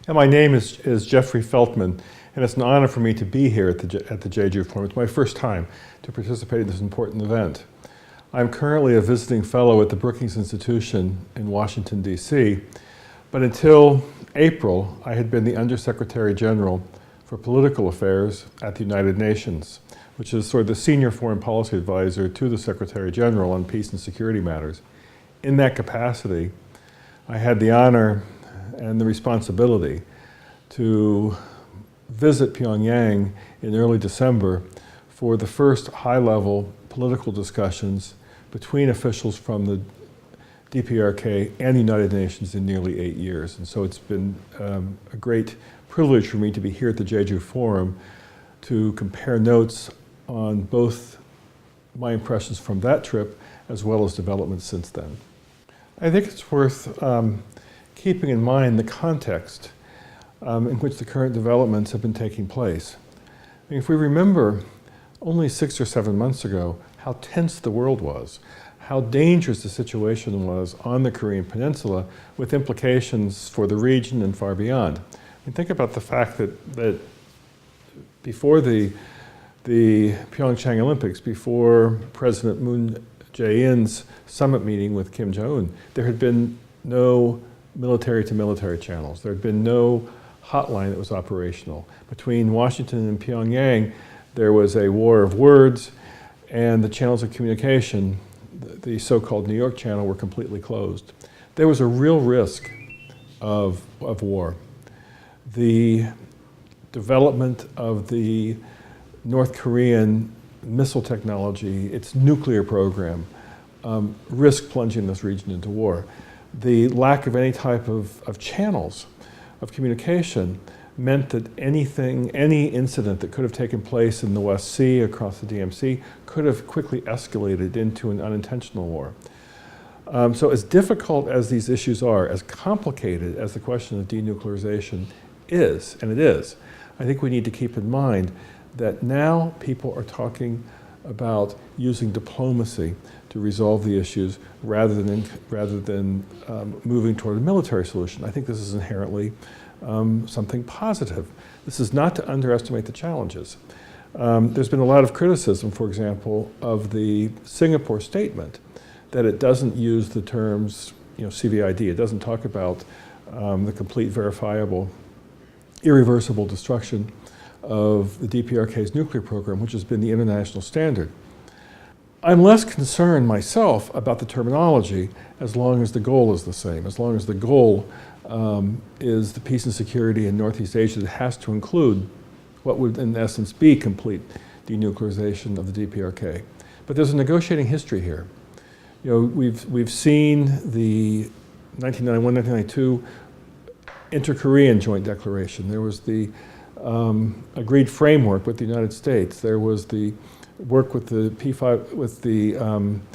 And my name is Jeffrey Feltman, and it's an honor for me to be here at the Jeju Forum. It's my first time to participate in this important event. I'm currently a visiting fellow at the Brookings Institution in Washington, D.C., but until April, I had been the Undersecretary General for Political Affairs at the United Nations, which is sort of the senior foreign policy advisor to the Secretary General on peace and security matters. In that capacity, I had the honor and the responsibility to visit Pyongyang in early December for the first high-level political discussions between officials from the DPRK and the United Nations in nearly 8 years. And so it's been a great privilege for me to be here at the Jeju Forum to compare notes on both my impressions from that trip as well as developments since then. I think it's worth keeping in mind the context in which the current developments have been taking place. I mean, if we remember only 6 or 7 months ago how tense the world was, how dangerous the situation was on the Korean Peninsula with implications for the region and far beyond. I mean, think about the fact that before the Pyeongchang Olympics, before President Moon Jae-in's summit meeting with Kim Jong-un, there had been no military-to-military channels. There had been no hotline that was operational. Between Washington and Pyongyang, there was a war of words, and the channels of communication, the so-called New York channel, were completely closed. There was a real risk of war. The development of the North Korean missile technology, its nuclear program, risked plunging this region into war. The lack of any type of channels of communication meant that any incident that could have taken place in the West Sea across the DMZ could have quickly escalated into an unintentional war. So as difficult as these issues are, as complicated as the question of denuclearization is, and it is, I think we need to keep in mind that now people are talking about using diplomacy to resolve the issues rather than moving toward a military solution. I think this is inherently something positive. This is not to underestimate the challenges. There's been a lot of criticism, for example, of the Singapore statement, that it doesn't use the terms, CVID. It doesn't talk about the complete, verifiable, irreversible destruction of the DPRK's nuclear program, which has been the international standard. I'm less concerned myself about the terminology as long as the goal is the same, as long as the goal is the peace and security in Northeast Asia that has to include what would in essence be complete denuclearization of the DPRK. But there's a negotiating history here. We've seen the 1991-1992 inter-Korean joint declaration. There was the agreed framework with the United States. There was the work with the P5, with the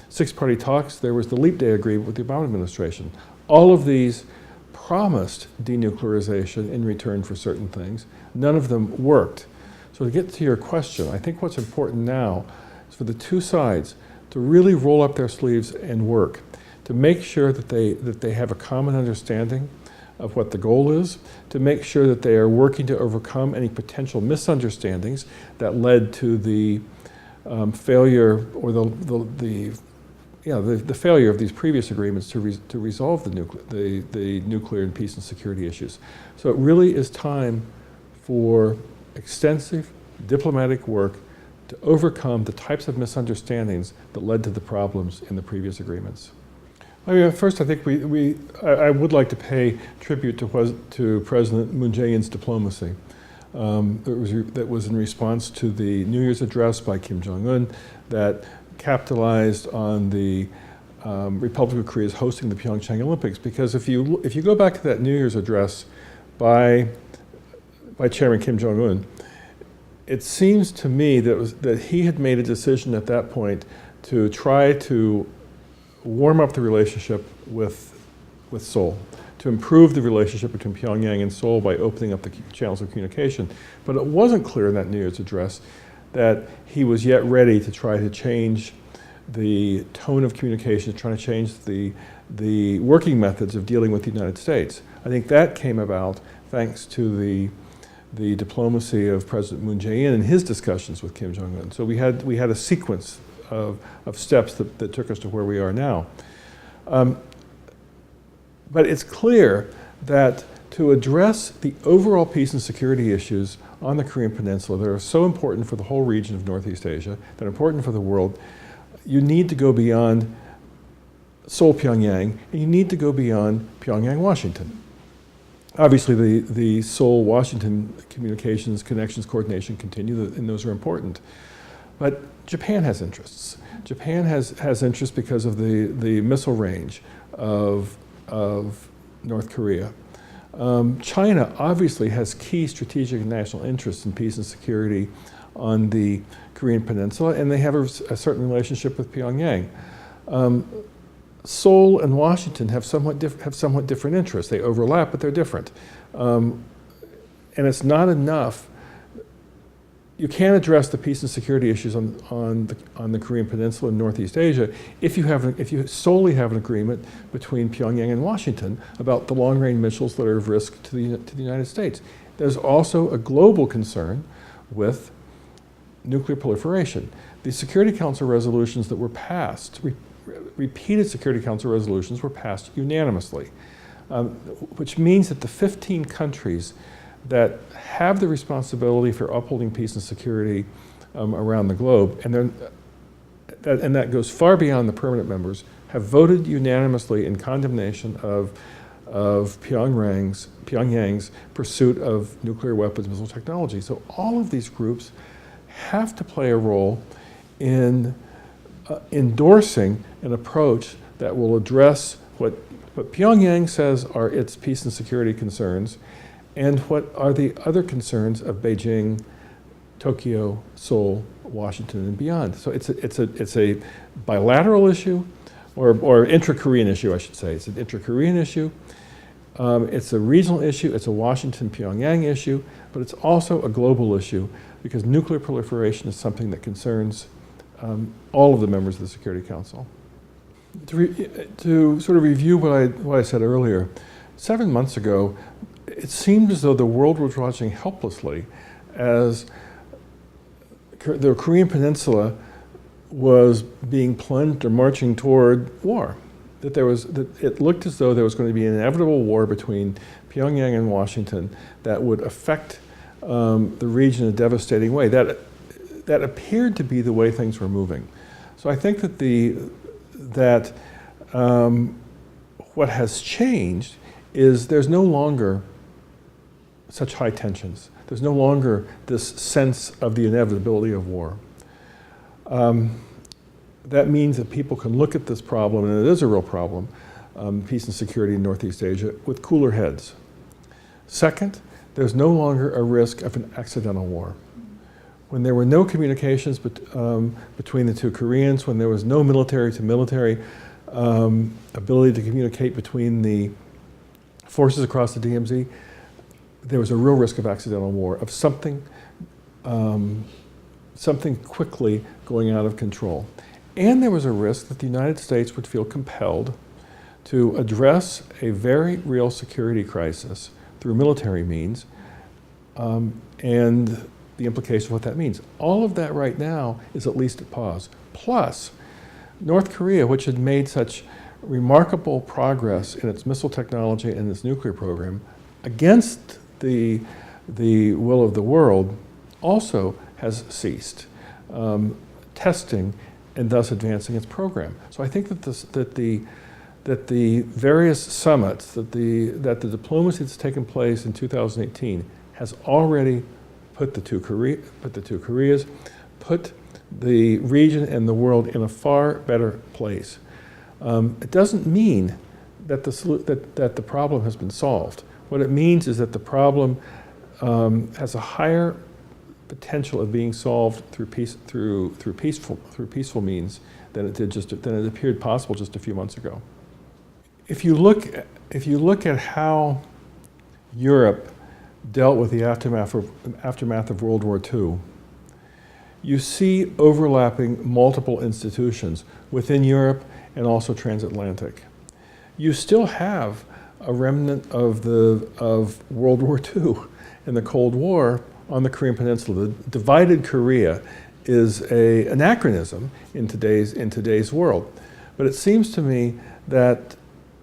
six-party talks. There was the Leap Day agreement with the Obama administration. All of these promised denuclearization in return for certain things. None of them worked. So to get to your question, I think what's important now is for the two sides to really roll up their sleeves and work, to make sure that they have a common understanding of what the goal is, to make sure that they are working to overcome any potential misunderstandings that led to the failure or the failure of these previous agreements to resolve the nuclear and peace and security issues. So it really is time for extensive diplomatic work to overcome the types of misunderstandings that led to the problems in the previous agreements. I mean, first, I think I would like to pay tribute to President Moon Jae-in's diplomacy. That was in response to the New Year's address by Kim Jong-un that capitalized on the Republic of Korea's hosting the Pyeongchang Olympics. Because if you go back to that New Year's address by Chairman Kim Jong-un, it seems to me that he had made a decision at that point to try to warm up the relationship with Seoul, to improve the relationship between Pyongyang and Seoul by opening up the channels of communication. But it wasn't clear in that New Year's address that he was yet ready to try to change the tone of communication, trying to change the working methods of dealing with the United States. I think that came about thanks to the diplomacy of President Moon Jae-in and his discussions with Kim Jong-un. So we had a sequence of steps that took us to where we are now. But it's clear that to address the overall peace and security issues on the Korean Peninsula that are so important for the whole region of Northeast Asia, that are important for the world, you need to go beyond Seoul, Pyongyang, and you need to go beyond Pyongyang, Washington. Obviously, the Seoul-Washington communications, connections, coordination continue, and those are important. But Japan has interests. Japan has interests because of the missile range of North Korea. China obviously has key strategic and national interests in peace and security on the Korean Peninsula, and they have a certain relationship with Pyongyang. Seoul and Washington have somewhat different interests. They overlap, but they're different. And it's not enough. You can't address the peace and security issues on the Korean Peninsula in Northeast Asia if you solely have an agreement between Pyongyang and Washington about the long-range missiles that are of risk to the United States. There's also a global concern with nuclear proliferation. The Security Council resolutions that were passed, repeated Security Council resolutions were passed unanimously, which means that the 15 countries that have the responsibility for upholding peace and security around the globe, and that goes far beyond the permanent members, have voted unanimously in condemnation of Pyongyang's pursuit of nuclear weapons missile technology. So all of these groups have to play a role in endorsing an approach that will address what Pyongyang says are its peace and security concerns, and what are the other concerns of Beijing, Tokyo, Seoul, Washington, and beyond. So it's a bilateral issue, or intra-Korean issue, I should say. It's an intra-Korean issue. It's a regional issue. It's a Washington-Pyongyang issue, but it's also a global issue because nuclear proliferation is something that concerns all of the members of the Security Council. To sort of review what I said earlier, 7 months ago, it seemed as though the world was watching helplessly as the Korean Peninsula was being plunged or marching toward war. That it looked as though there was going to be an inevitable war between Pyongyang and Washington that would affect the region in a devastating way. That appeared to be the way things were moving. So I think that what has changed is there's no longer such high tensions. There's no longer this sense of the inevitability of war. That means that people can look at this problem, and it is a real problem, peace and security in Northeast Asia, with cooler heads. Second, there's no longer a risk of an accidental war. When there were no communications between the two Koreans, when there was no military-to-military ability to communicate between the forces across the DMZ, there was a real risk of accidental war, of something quickly going out of control. And there was a risk that the United States would feel compelled to address a very real security crisis through military means, and the implication of what that means. All of that right now is at least at pause. Plus, North Korea, which had made such remarkable progress in its missile technology and its nuclear program, against the will of the world, also has ceased testing and thus advancing its program. So I think that the various summits, that the diplomacy that's taken place in 2018 has already put the two Koreas, put the region and the world in a far better place. It doesn't mean that the problem has been solved. What it means is that the problem has a higher potential of being solved through peaceful means than it appeared possible just a few months ago. If you look at how Europe dealt with the aftermath of World War II, you see overlapping multiple institutions within Europe and also transatlantic. You still have a remnant of World War II and the Cold War on the Korean Peninsula. The divided Korea is an anachronism in today's world. But it seems to me that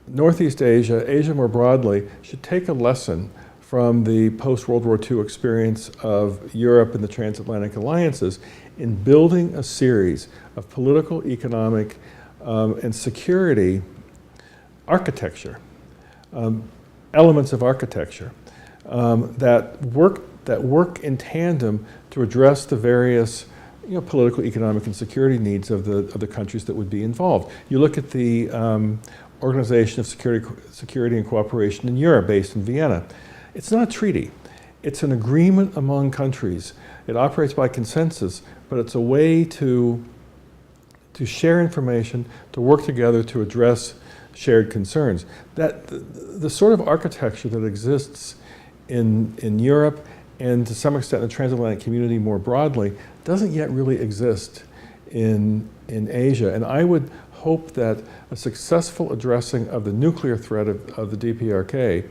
Northeast Asia, Asia more broadly, should take a lesson from the post-World War II experience of Europe and the transatlantic alliances in building a series of political, economic, and security architecture, elements of architecture that work in tandem to address the various political, economic, and security needs of the countries that would be involved. You look at the Organization of Security and Cooperation in Europe, based in Vienna. It's not a treaty. It's an agreement among countries. It operates by consensus, but it's a way to share information, to work together to address shared concerns. That the sort of architecture that exists in Europe and to some extent in the transatlantic community more broadly doesn't yet really exist in Asia. And I would hope that a successful addressing of the nuclear threat of the DPRK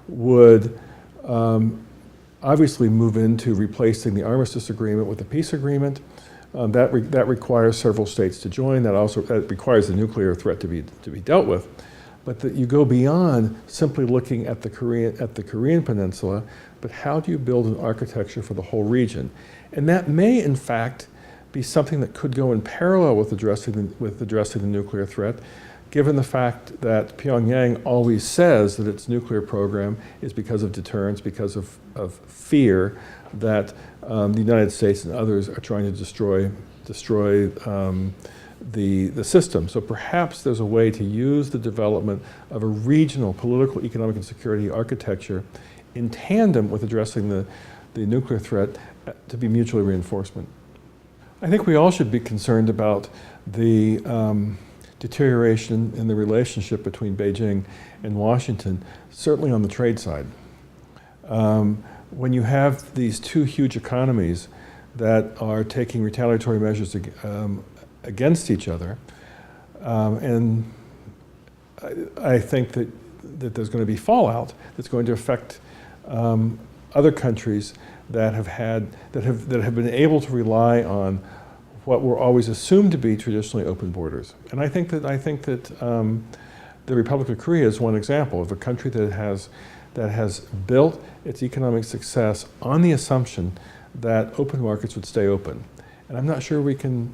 would obviously move into replacing the armistice agreement with a peace agreement. That requires several states to join. That requires the nuclear threat to be dealt with. But that you go beyond simply looking at the Korean Peninsula, but how do you build an architecture for the whole region? And that may, in fact, be something that could go in parallel with addressing the nuclear threat, given the fact that Pyongyang always says that its nuclear program is because of deterrence, because of fear that the United States and others are trying to destroy the system. So perhaps there's a way to use the development of a regional political, economic, and security architecture in tandem with addressing the nuclear threat to be mutually reinforcement. I think we all should be concerned about the deterioration in the relationship between Beijing and Washington, certainly on the trade side. When you have these two huge economies that are taking retaliatory measures against each other, and I think that there's going to be fallout that's going to affect other countries that have been able to rely on what were always assumed to be traditionally open borders. And I think that the Republic of Korea is one example of a country that has built its economic success on the assumption that open markets would stay open. And I'm not sure we can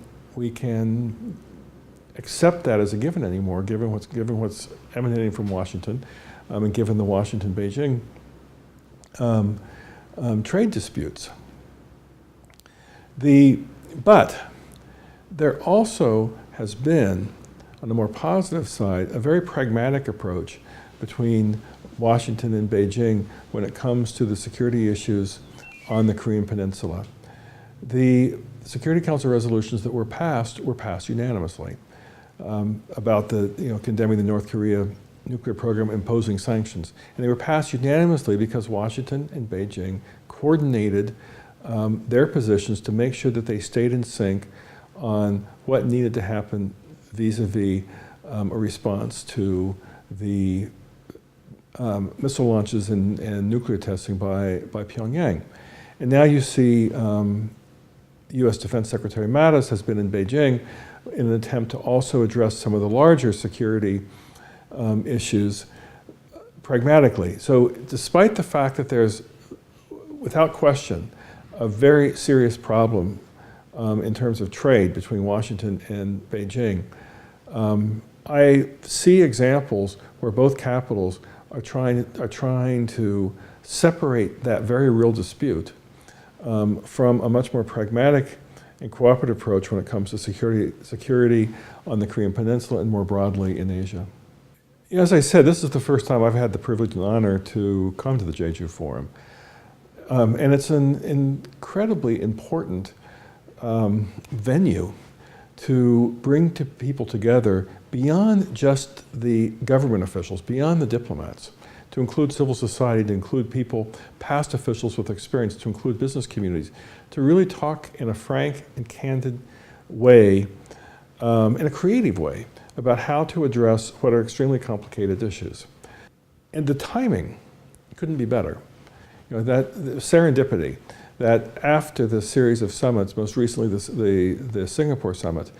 accept that as a given anymore, given what's emanating from Washington, and given the Washington-Beijing trade disputes. But there also has been, on the more positive side, a very pragmatic approach between Washington and Beijing when it comes to the security issues on the Korean Peninsula. The Security Council resolutions that were passed unanimously about condemning the North Korea nuclear program, imposing sanctions. And they were passed unanimously because Washington and Beijing coordinated their positions to make sure that they stayed in sync on what needed to happen vis-a-vis a response to the missile launches and nuclear testing by Pyongyang. And now you see U.S. Defense Secretary Mattis has been in Beijing in an attempt to also address some of the larger security issues pragmatically. So despite the fact that there's, without question, a very serious problem in terms of trade between Washington and Beijing, I see examples where both capitals are trying to separate that very real dispute from a much more pragmatic and cooperative approach when it comes to security on the Korean Peninsula and more broadly in Asia. As I said, this is the first time I've had the privilege and honor to come to the Jeju Forum. And it's an incredibly important venue to bring people together beyond just the government officials, beyond the diplomats, to include civil society, to include people, past officials with experience, to include business communities, to really talk in a frank and candid way, in a creative way, about how to address what are extremely complicated issues. And the timing couldn't be better. You know, that serendipity, that after the series of summits, most recently the Singapore summit,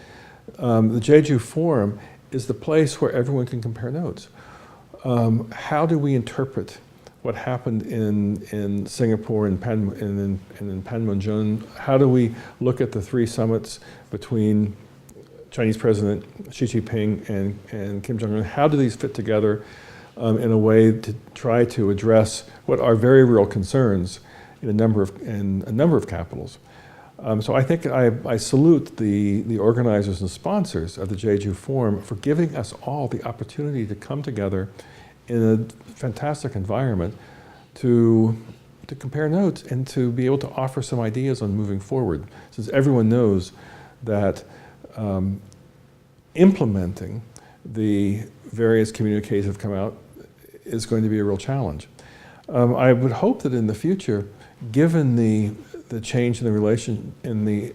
the Jeju Forum is the place where everyone can compare notes. How do we interpret what happened in Singapore and in Panmunjom? How do we look at the 3 summits between Chinese President Xi Jinping and Kim Jong-un? How do these fit together in a way to try to address what are very real concerns in a number of capitals? So I think I salute the organizers and sponsors of the Jeju Forum for giving us all the opportunity to come together in a fantastic environment to compare notes and to be able to offer some ideas on moving forward, since everyone knows that implementing the various communiques that have come out is going to be a real challenge. I would hope that in the future, given the change in the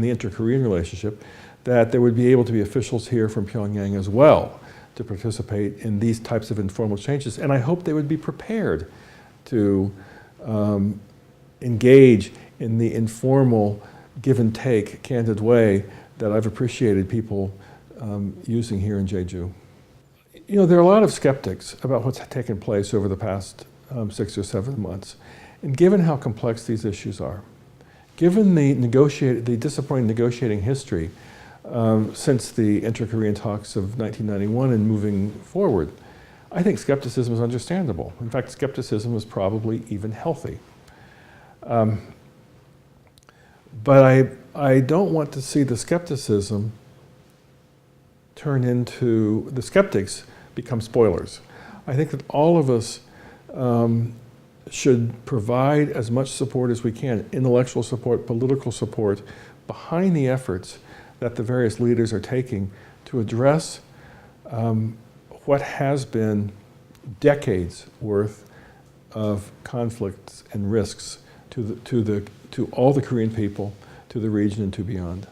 inter-Korean relationship, that there would be able to be officials here from Pyongyang as well to participate in these types of informal exchanges. And I hope they would be prepared to engage in the informal give and take, candid way that I've appreciated people using here in Jeju. You know, there are a lot of skeptics about what's taken place over the past 6 or 7 months. And given how complex these issues are, given the disappointing negotiating history since the inter-Korean talks of 1991 and moving forward, I think skepticism is understandable. In fact, skepticism is probably even healthy. But I don't want to see the skepticism turn into, the skeptics become spoilers. I think that all of us should provide as much support as we can, intellectual support, political support, behind the efforts that the various leaders are taking to address what has been decades worth of conflicts and risks to all the Korean people, to the region and to beyond.